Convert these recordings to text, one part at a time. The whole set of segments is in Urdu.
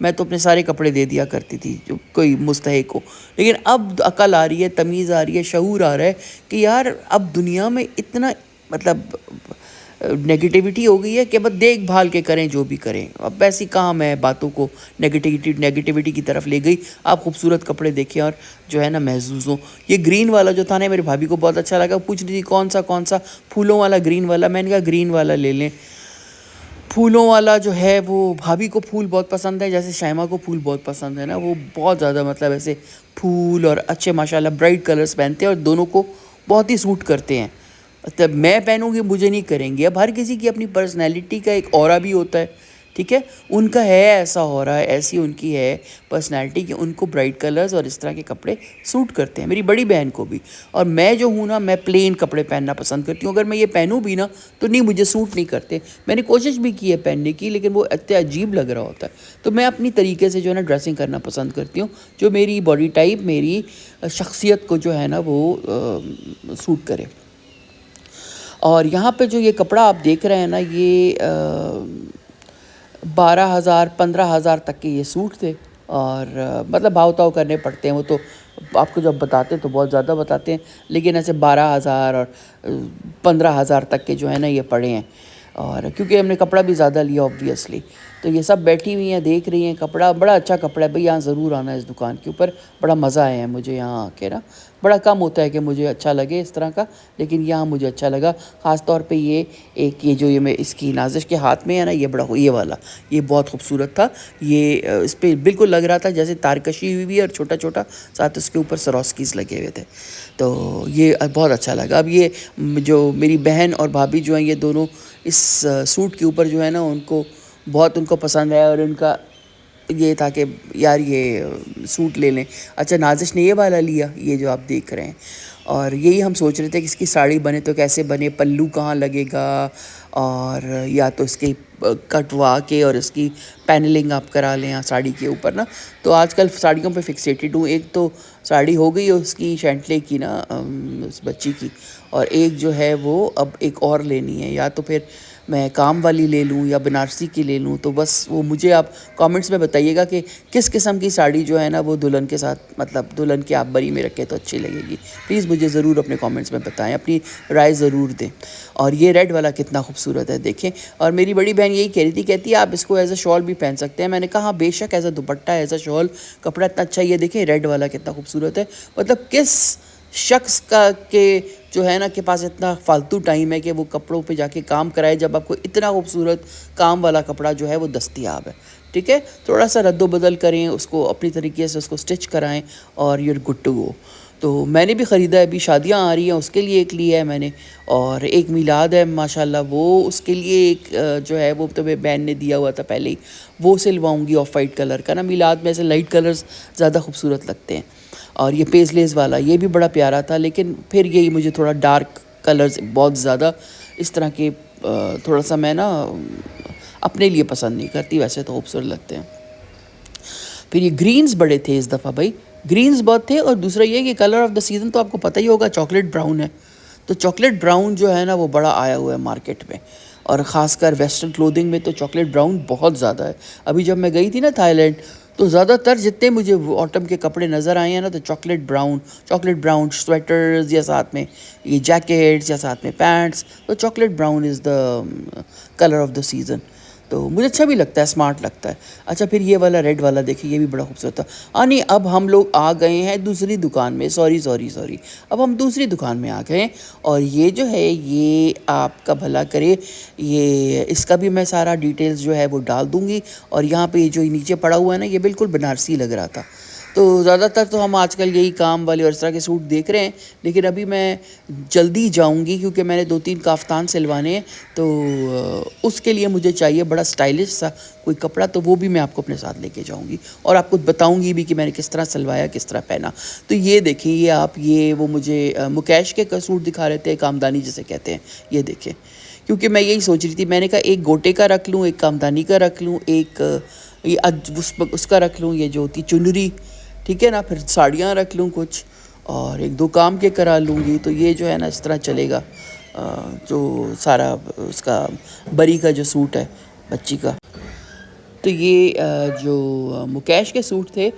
میں تو اپنے سارے کپڑے دے دیا کرتی تھی جو کوئی مستحق ہو. لیکن اب عقل آ رہی ہے, تمیز آ رہی ہے, شعور آ رہا ہے کہ یار اب دنیا میں اتنا مطلب نگیٹیوٹی ہو گئی ہے کہ بس دیکھ بھال کے کریں جو بھی کریں. اب ایسی کہاں میں باتوں کو نگیٹیوٹی کی طرف لے گئی. آپ خوبصورت کپڑے دیکھیں اور جو ہے نا محظوظ ہوں. یہ گرین والا جو تھا نا میری بھابھی کو بہت اچھا لگا, پوچھ رہی تھی کون سا پھولوں والا گرین والا. میں نے کہا گرین والا لے لیں. پھولوں والا جو ہے وہ بھابھی کو پھول بہت پسند ہے, جیسے شائمہ کو پھول بہت پسند ہے نا, وہ بہت زیادہ مطلب ایسے پھول اور اچھے ماشاءاللہ برائٹ کلرز پہنتے ہیں اور دونوں کو بہت ہی سوٹ کرتے ہیں. مطلب میں پہنوں گی مجھے نہیں کریں گے. اب ہر کسی کی اپنی پرسنالٹی کا ایک اورا بھی ہوتا ہے, ٹھیک ہے. ان کا ہے ایسا اورا, ایسی ان کی ہے پرسنالٹی کہ ان کو برائٹ کلرز اور اس طرح کے کپڑے سوٹ کرتے ہیں. میری بڑی بہن کو بھی. اور میں جو ہوں نا, میں پلین کپڑے پہننا پسند کرتی ہوں. اگر میں یہ پہنوں بھی نا تو نہیں, مجھے سوٹ نہیں کرتے. میں نے کوشش بھی کی ہے پہننے کی, لیکن وہ اتنا عجیب لگ رہا ہوتا ہے. تو میں اپنی طریقے سے جو ہے نا ڈریسنگ کرنا پسند کرتی ہوں, جو میری باڈی ٹائپ, میری شخصیت کو جو ہے نا وہ سوٹ کرے. اور یہاں پہ جو یہ کپڑا آپ دیکھ رہے ہیں نا, یہ 12,000 15,000 تک کے یہ سوٹ تھے. اور مطلب بھاؤ تاؤ کرنے پڑتے ہیں, وہ تو آپ کو جب بتاتے ہیں تو بہت زیادہ بتاتے ہیں, لیکن ایسے 12,000 اور 15,000 تک کے جو ہے نا یہ پڑے ہیں. اور کیونکہ ہم نے کپڑا بھی زیادہ لیا آبویسلی, تو یہ سب بیٹھی ہوئی ہیں دیکھ رہی ہیں. کپڑا بڑا اچھا کپڑا ہے بھئی, یہاں ضرور آنا ہے اس دکان کے اوپر. بڑا مزہ آیا ہے مجھے یہاں آ کے نا. بڑا کم ہوتا ہے کہ مجھے اچھا لگے اس طرح کا, لیکن یہاں مجھے اچھا لگا. خاص طور پہ یہ جو یہ میں اس کی نازش کے ہاتھ میں ہے نا, یہ بڑا یہ والا, یہ بہت خوبصورت تھا. یہ اس پہ بالکل لگ رہا تھا جیسے تار کشی ہوئی ہے اور چھوٹا چھوٹا ساتھ اس کے اوپر سروسکیز لگے ہوئے تھے. تو یہ بہت اچھا لگا. اب یہ جو میری بہن اور بھابھی جو ہیں, یہ دونوں اس سوٹ کے اوپر جو ہے نا ان کو پسند ہے, اور ان کا یہ تھا کہ یار یہ سوٹ لے لیں. اچھا نازش نے یہ والا لیا, یہ جو آپ دیکھ رہے ہیں. اور یہی ہم سوچ رہے تھے کہ اس کی ساڑی بنے تو کیسے بنے, پلو کہاں لگے گا, اور یا تو اس کی کٹوا کے اور اس کی پینلنگ آپ کرا لیں ساڑی کے اوپر نا. تو آج کل ساڑیوں پہ فکسیٹڈ ہوں. ایک تو ساڑی ہو گئی اس کی شینٹلے کی نا, اس بچی کی, اور ایک جو ہے وہ اب ایک اور لینی ہے. یا تو پھر میں کام والی لے لوں یا بنارسی کی لے لوں. تو بس وہ مجھے آپ کامنٹس میں بتائیے گا کہ کس قسم کی ساڑی جو ہے نا وہ دلہن کے ساتھ, مطلب دلہن کے آپ بری میں رکھے تو اچھی لگے گی. پلیز مجھے ضرور اپنے کامنٹس میں بتائیں, اپنی رائے ضرور دیں. اور یہ ریڈ والا کتنا خوبصورت ہے دیکھیں. اور میری بڑی بہن یہی کہہ رہی تھی, کہتی ہے آپ اس کو ایز اے شال بھی پہن سکتے ہیں. میں نے کہا ہاں بے شک, as a dupatta, as a شال, کپڑا اتنا اچھا. یہ دیکھیں ریڈ والا کتنا خوبصورت ہے. مطلب کس شخص کا کہ جو ہے نا کے پاس اتنا فالتو ٹائم ہے کہ وہ کپڑوں پہ جا کے کام کرائے, جب آپ کو اتنا خوبصورت کام والا کپڑا جو ہے وہ دستیاب ہے. ٹھیک ہے, تھوڑا سا رد و بدل کریں اس کو, اپنی طریقے سے اس کو سٹچ کرائیں, اور you are good to go. تو میں نے بھی خریدا ہے. ابھی شادیاں آ رہی ہیں, اس کے لیے ایک لیا ہے میں نے, اور ایک میلاد ہے ماشاءاللہ, وہ اس کے لیے ایک جو ہے وہ تو بہن نے دیا ہوا تھا پہلے ہی, وہ سلواؤں گی آف وائٹ کلر کا نا. میلاد میں سے لائٹ کلرز زیادہ خوبصورت لگتے ہیں. اور یہ پیزلیز والا یہ بھی بڑا پیارا تھا, لیکن پھر یہی مجھے تھوڑا ڈارک کلرز بہت زیادہ اس طرح کے تھوڑا سا میں نا اپنے لیے پسند نہیں کرتی, ویسے تو خوبصورت لگتے ہیں. پھر یہ گرینز بڑے تھے اس دفعہ بھائی, گرینز بہت تھے. اور دوسرا یہ کہ کلر آف دا سیزن تو آپ کو پتہ ہی ہوگا, چاکلیٹ براؤن ہے. تو چاکلیٹ براؤن جو ہے نا وہ بڑا آیا ہوا ہے مارکیٹ میں, اور خاص کر ویسٹرن کلودنگ میں تو چاکلیٹ براؤن بہت زیادہ ہے. ابھی جب میں گئی تھی نا تھائی لینڈ, تو زیادہ تر جتنے مجھے آٹم کے کپڑے نظر آئے ہیں نا, تو چاکلیٹ براؤن سویٹرز یا ساتھ میں یہ جیکٹس یا ساتھ میں پینٹس, تو chocolate brown is the colour of the season. تو مجھے اچھا بھی لگتا ہے, اسمارٹ لگتا ہے. اچھا پھر یہ والا ریڈ والا دیکھیں, یہ بھی بڑا خوبصورت تھا. نہیں, اب ہم لوگ آ گئے ہیں دوسری دکان میں, سوری, اب ہم دوسری دکان میں آ گئے ہیں. اور یہ جو ہے یہ آپ کا بھلا کرے, یہ اس کا بھی میں سارا ڈیٹیلز جو ہے وہ ڈال دوں گی. اور یہاں پہ جو نیچے پڑا ہوا ہے نا, یہ بالکل بنارسی لگ رہا تھا. تو زیادہ تر تو ہم آج کل یہی کام والے اور اس طرح کے سوٹ دیکھ رہے ہیں, لیکن ابھی میں جلدی جاؤں گی کیونکہ میں نے 2-3 کافتان سلوانے ہیں. تو اس کے لیے مجھے چاہیے بڑا اسٹائلش سا کوئی کپڑا, تو وہ بھی میں آپ کو اپنے ساتھ لے کے جاؤں گی, اور آپ کو بتاؤں گی بھی کہ میں نے کس طرح سلوایا, کس طرح پہنا. تو یہ دیکھیں, یہ آپ وہ مجھے مکیش کے سوٹ دکھا رہے تھے, کامدانی جسے کہتے ہیں. یہ دیکھیں, کیونکہ میں یہی سوچ رہی تھی, میں نے کہا ایک گوٹے کا رکھ لوں, ایک کامدانی کا رکھ لوں, ایک اس کا رکھ لوں, یہ جو ہوتی چنری, ٹھیک ہے نا. پھر ساڑیاں رکھ لوں کچھ, اور 1-2 کام کے کرا لوں گی. تو یہ جو ہے نا اس طرح چلے گا, جو سارا اس کا بری کا جو سوٹ ہے بچی کا. تو یہ جو مکیش کے سوٹ تھے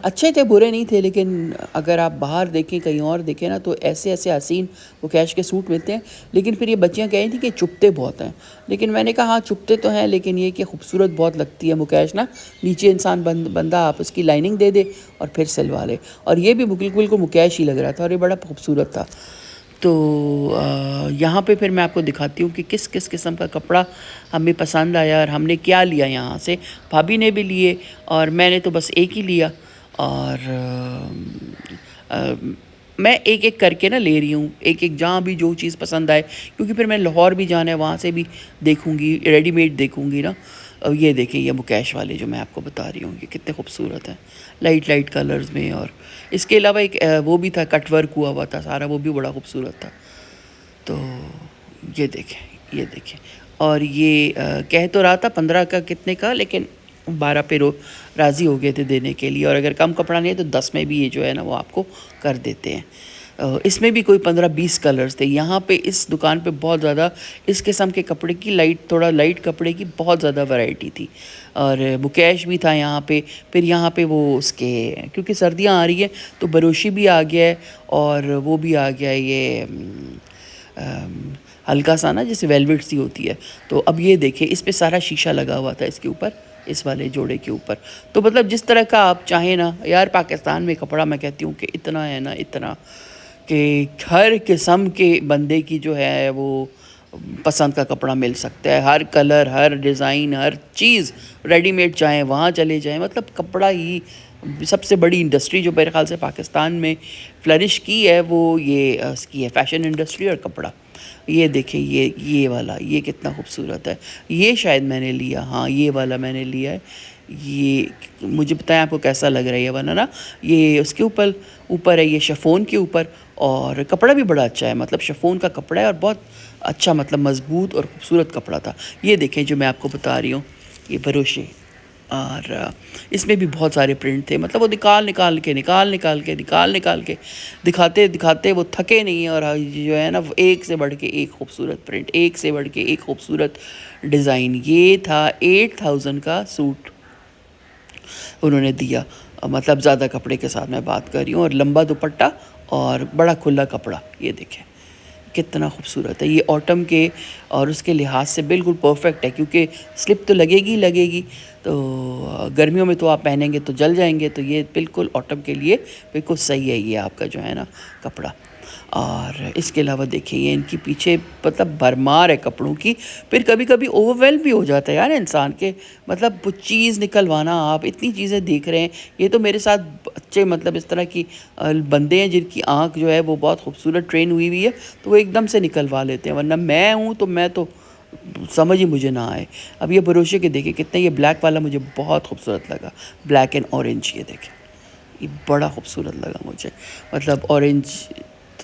اچھے تھے، برے نہیں تھے، لیکن اگر آپ باہر دیکھیں کہیں اور دیکھیں نا تو ایسے ایسے حسین مکیش کے سوٹ ملتے ہیں، لیکن پھر یہ بچیاں کہہ رہی تھیں کہ چبھتے بہت ہیں، لیکن میں نے کہا ہاں چبھتے تو ہیں، لیکن یہ کہ خوبصورت بہت لگتی ہے مکیش نا، نیچے انسان بندہ آپ اس کی لائننگ دے دے اور پھر سلوا لے، اور یہ بھی بالکل کو مکیش ہی لگ رہا تھا اور یہ بڑا خوبصورت تھا۔ تو یہاں پہ پھر میں آپ کو دکھاتی ہوں کہ کس کس قسم کا کپڑا ہمیں پسند آیا اور ہم نے کیا لیا یہاں سے۔ بھابھی نے بھی لیے اور میں نے تو بس ایک ہی لیا، اور میں ایک ایک کر کے نا لے رہی ہوں، ایک ایک جہاں بھی جو چیز پسند آئے، کیونکہ پھر میں لاہور بھی جانا ہے، وہاں سے بھی دیکھوں گی، ریڈی میڈ دیکھوں گی نا۔ یہ دیکھیں یہ مکیش والے جو میں آپ کو بتا رہی ہوں یہ کتنے خوبصورت ہیں، لائٹ لائٹ کلرز میں، اور اس کے علاوہ ایک وہ بھی تھا کٹ ورک ہوا ہوا تھا سارا، وہ بھی بڑا خوبصورت تھا۔ تو یہ دیکھیں یہ دیکھیں، اور یہ کہہ تو رہا تھا 15 کا کتنے کا، لیکن 12 پہ راضی ہو گئے تھے دینے کے لیے، اور اگر کم کپڑا نہیں ہے تو 10 میں بھی یہ جو ہے نا وہ آپ کو کر دیتے ہیں۔ اس میں بھی کوئی 15-20 کلرز تھے۔ یہاں پہ اس دکان پہ بہت زیادہ اس قسم کے کپڑے کی تھوڑا لائٹ کپڑے کی بہت زیادہ ورائٹی تھی، اور مکیش بھی تھا یہاں پہ۔ پھر یہاں پہ وہ اس کے کیونکہ سردیاں آ رہی ہیں تو بروشی بھی آ گیا ہے، اور وہ بھی آ گیا ہے یہ ہلکا سا نا جیسے ویلویٹ سی ہوتی ہے۔ تو اب یہ دیکھیں اس پہ سارا شیشہ لگا ہوا تھا اس کے اوپر، اس والے جوڑے کے اوپر۔ تو مطلب جس طرح کا آپ چاہیں نا یار، پاکستان میں کپڑا میں کہتی ہوں کہ اتنا ہے نا، اتنا کہ ہر قسم کے بندے کی جو ہے وہ پسند کا کپڑا مل سکتا ہے، ہر کلر، ہر ڈیزائن، ہر چیز ریڈی میڈ چاہیں وہاں چلے جائیں۔ مطلب کپڑا ہی سب سے بڑی انڈسٹری جو میرے خیال سے پاکستان میں فلرش کی ہے وہ یہ اس کی ہے، فیشن انڈسٹری اور کپڑا۔ یہ دیکھیں یہ والا یہ کتنا خوبصورت ہے، یہ شاید میں نے لیا، ہاں یہ والا میں نے لیا ہے۔ یہ مجھے بتائیں آپ کو کیسا لگ رہا ہے یہ والا نا، یہ اس کے اوپر ہے، یہ شفون کے اوپر، اور کپڑا بھی بڑا اچھا ہے، مطلب شفون کا کپڑا ہے اور بہت اچھا، مطلب مضبوط اور خوبصورت کپڑا تھا۔ یہ دیکھیں جو میں آپ کو بتا رہی ہوں یہ بروشے، اور اس میں بھی بہت سارے پرنٹ تھے، مطلب وہ نکال کے دکھاتے دکھاتے وہ تھکے نہیں ہیں، اور جو ہے نا وہ ایک سے بڑھ کے ایک خوبصورت پرنٹ، ایک سے بڑھ کے ایک خوبصورت ڈیزائن۔ یہ تھا 8000 کا سوٹ انہوں نے دیا، مطلب زیادہ کپڑے کے ساتھ میں بات کر رہی ہوں، اور لمبا دوپٹہ اور بڑا کھلا کپڑا۔ یہ دیکھیں کتنا خوبصورت ہے، یہ آٹم کے اور اس کے لحاظ سے بالکل پرفیکٹ ہے، کیونکہ سلپ تو لگے گی تو گرمیوں میں تو آپ پہنیں گے تو جل جائیں گے، تو یہ بالکل آٹم کے لیے بالکل صحیح ہے یہ آپ کا جو ہے نا کپڑا۔ اور اس کے علاوہ دیکھیں یہ ان کی پیچھے مطلب بھرمار ہے کپڑوں کی، پھر کبھی کبھی اوور ویل بھی ہو جاتا ہے یار انسان کے، مطلب وہ چیز نکلوانا، آپ اتنی چیزیں دیکھ رہے ہیں۔ یہ تو میرے ساتھ بچے مطلب اس طرح کی بندے ہیں جن کی آنکھ جو ہے وہ بہت خوبصورت ٹرین ہوئی ہوئی ہے، تو وہ ایک دم سے نکلوا لیتے ہیں، ورنہ میں ہوں تو میں تو سمجھ ہی مجھے نہ آئے۔ اب یہ بروشے کے دیکھیں کتنے، یہ بلیک والا مجھے بہت خوبصورت لگا، بلیک اینڈ اورنج، یہ دیکھیں یہ بڑا خوبصورت لگا مجھے، مطلب اورنج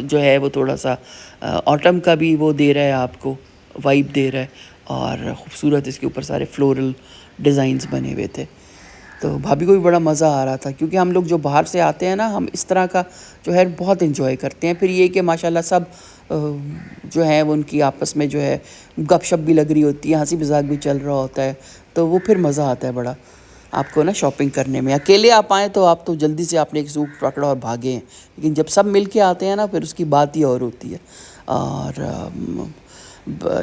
جو ہے وہ تھوڑا سا آٹم کا بھی وہ دے رہا ہے آپ کو، وائب دے رہا ہے، اور خوبصورت اس کے اوپر سارے فلورل ڈیزائنز بنے ہوئے تھے۔ تو بھابھی کو بھی بڑا مزہ آ رہا تھا، کیونکہ ہم لوگ جو باہر سے آتے ہیں نا ہم اس طرح کا جو ہے بہت انجوائے کرتے ہیں۔ پھر یہ کہ ماشاءاللہ سب جو ہیں وہ ان کی آپس میں جو ہے گپ شپ بھی لگ رہی ہوتی ہے، ہنسی مذاق بھی چل رہا ہوتا ہے، تو وہ پھر مزہ آتا ہے بڑا آپ کو نا شاپنگ کرنے میں۔ اکیلے آپ آئیں تو آپ تو جلدی سے آپ نے ایک سوٹ پکڑا اور بھاگے ہیں، لیکن جب سب مل کے آتے ہیں نا پھر اس کی بات ہی اور ہوتی ہے۔ اور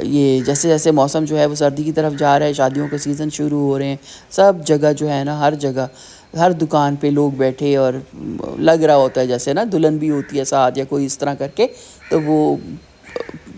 یہ جیسے جیسے موسم جو ہے وہ سردی کی طرف جا رہا ہے، شادیوں کے سیزن شروع ہو رہے ہیں، سب جگہ جو ہے نا ہر جگہ ہر دکان پہ لوگ بیٹھے اور لگ رہا ہوتا ہے جیسے نا دلہن بھی ہوتی ہے ساتھ یا کوئی اس طرح کر کے، تو وہ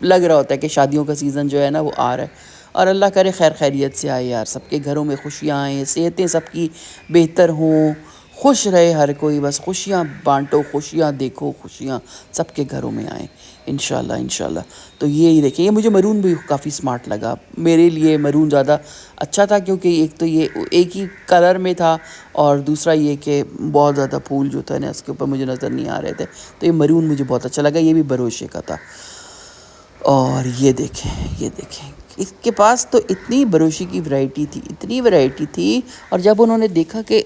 لگ رہا ہوتا ہے کہ شادیوں کا سیزن جو ہے نا وہ آ رہا ہے۔ اور اللہ کرے خیر خیریت سے آئے یار، سب کے گھروں میں خوشیاں آئیں، صحتیں سب کی بہتر ہوں، خوش رہے ہر کوئی، بس خوشیاں بانٹو، خوشیاں دیکھو، خوشیاں سب کے گھروں میں آئیں انشاءاللہ انشاءاللہ۔ تو یہ دیکھیں یہ مجھے مرون بھی کافی سمارٹ لگا، میرے لیے مرون زیادہ اچھا تھا، کیونکہ ایک تو یہ ایک ہی کلر میں تھا، اور دوسرا یہ کہ بہت زیادہ پھول جو تھا نا اس کے اوپر مجھے نظر نہیں آ رہے تھے، تو یہ مرون مجھے بہت اچھا لگا، یہ بھی بروشے کا تھا۔ اور یہ دیکھیں اس کے پاس تو اتنی بروشی کی ورائٹی تھی، اتنی ورائٹی تھی، اور جب انہوں نے دیکھا کہ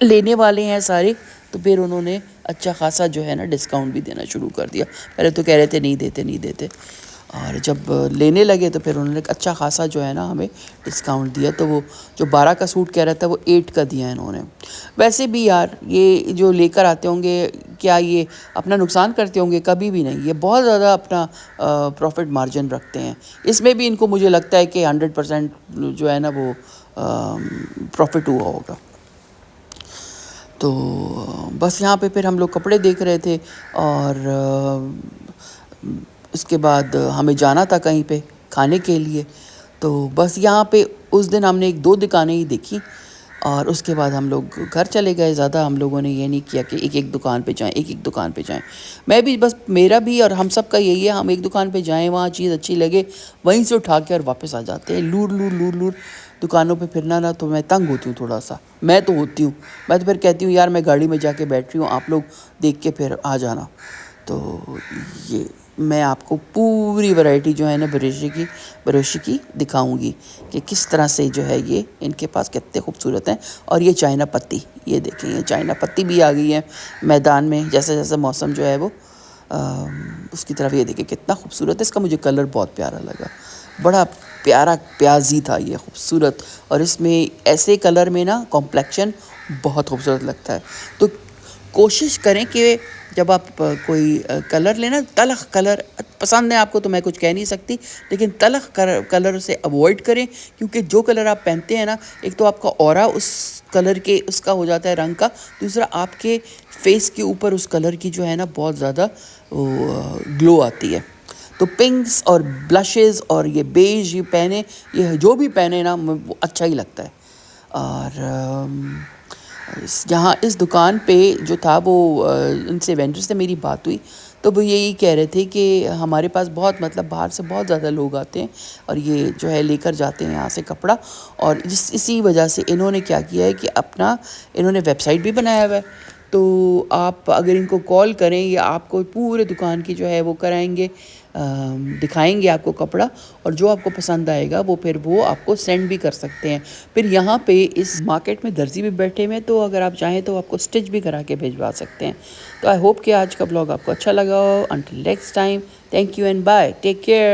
لینے والے ہیں سارے تو پھر انہوں نے اچھا خاصا جو ہے نا ڈسکاؤنٹ بھی دینا شروع کر دیا۔ پہلے تو کہہ رہے تھے نہیں دیتے، اور جب لینے لگے تو پھر انہوں نے اچھا خاصا جو ہے نا ہمیں ڈسکاؤنٹ دیا، تو وہ جو 12 کا سوٹ کہہ رہا تھا وہ 8 کا دیا انہوں نے۔ ویسے بھی یار یہ جو لے کر آتے ہوں گے، کیا یہ اپنا نقصان کرتے ہوں گے؟ کبھی بھی نہیں، یہ بہت زیادہ اپنا پروفٹ مارجن رکھتے ہیں۔ اس میں بھی ان کو مجھے لگتا ہے کہ 100% جو ہے نا وہ پروفٹ ہوا ہوگا۔ تو بس یہاں پہ پھر ہم لوگ کپڑے دیکھ رہے تھے، اور اس کے بعد ہمیں جانا تھا کہیں پہ کھانے کے لیے، تو بس یہاں پہ اس دن ہم نے 1-2 دکانیں ہی دیکھی، اور اس کے بعد ہم لوگ گھر چلے گئے۔ زیادہ ہم لوگوں نے یہ نہیں کیا کہ ایک دکان پہ جائیں، ایک دکان پہ جائیں۔ میں بھی بس، میرا بھی اور ہم سب کا یہی ہے، ہم ایک دکان پہ جائیں، وہاں چیز اچھی لگے وہیں سے اٹھا کے اور واپس آ جاتے ہیں۔ لور دکانوں پہ پھرنا نا، تو میں تنگ ہوتی ہوں تھوڑا سا، میں تو ہوتی ہوں، میں تو پھر کہتی ہوں یار میں گاڑی میں جا کے بیٹھ رہی ہوں، آپ لوگ دیکھ کے پھر آ جانا۔ تو یہ میں آپ کو پوری ورائٹی جو ہے نا بروشی کی دکھاؤں گی کہ کس طرح سے جو ہے یہ ان کے پاس کتنے خوبصورت ہیں۔ اور یہ چائنا پتی، یہ دیکھیں، یہ چائنا پتی بھی آ گئی ہے میدان میں، جیسے جیسے موسم جو ہے وہ اس کی طرف۔ یہ دیکھیں کتنا خوبصورت ہے، اس کا مجھے کلر بہت پیارا لگا، بڑا پیارا پیازی تھا یہ، خوبصورت، اور اس میں ایسے کلر میں نا کمپلیکشن بہت خوبصورت لگتا ہے۔ تو کوشش کریں کہ جب آپ کوئی کلر لینا، تلخ کلر پسند ہے آپ کو تو میں کچھ کہہ نہیں سکتی، لیکن تلخ کلر سے اوائڈ کریں، کیونکہ جو کلر آپ پہنتے ہیں نا، ایک تو آپ کا اورا اس کلر کے اس کا ہو جاتا ہے رنگ کا، دوسرا آپ کے فیس کے اوپر اس کلر کی جو ہے نا بہت زیادہ گلو آتی ہے۔ تو پنکس اور بلشز اور یہ بیج، یہ پہنے، یہ جو بھی پہنے نا وہ اچھا ہی لگتا ہے۔ اور یہاں اس دکان پہ جو تھا وہ ان سے وینڈر سے میری بات ہوئی، تو وہ یہی کہہ رہے تھے کہ ہمارے پاس بہت، مطلب باہر سے بہت زیادہ لوگ آتے ہیں اور یہ جو ہے لے کر جاتے ہیں یہاں سے کپڑا، اور اسی وجہ سے انہوں نے کیا کیا ہے کہ انہوں نے ویب سائٹ بھی بنایا ہوا ہے۔ تو آپ اگر ان کو کال کریں، یا آپ کو پورے دکان کی جو ہے وہ کرائیں گے، دکھائیں گے آپ کو کپڑا، اور جو آپ کو پسند آئے گا پھر وہ آپ کو سینڈ بھی کر سکتے ہیں۔ پھر یہاں پہ اس مارکیٹ میں درزی بھی بیٹھے ہوئے ہیں، تو اگر آپ چاہیں تو آپ کو سٹچ بھی کرا کے بھیجوا سکتے ہیں۔ تو آئی ہوپ کہ آج کا بلاگ آپ کو اچھا لگا ہو۔ Until next time, thank you and bye, take care.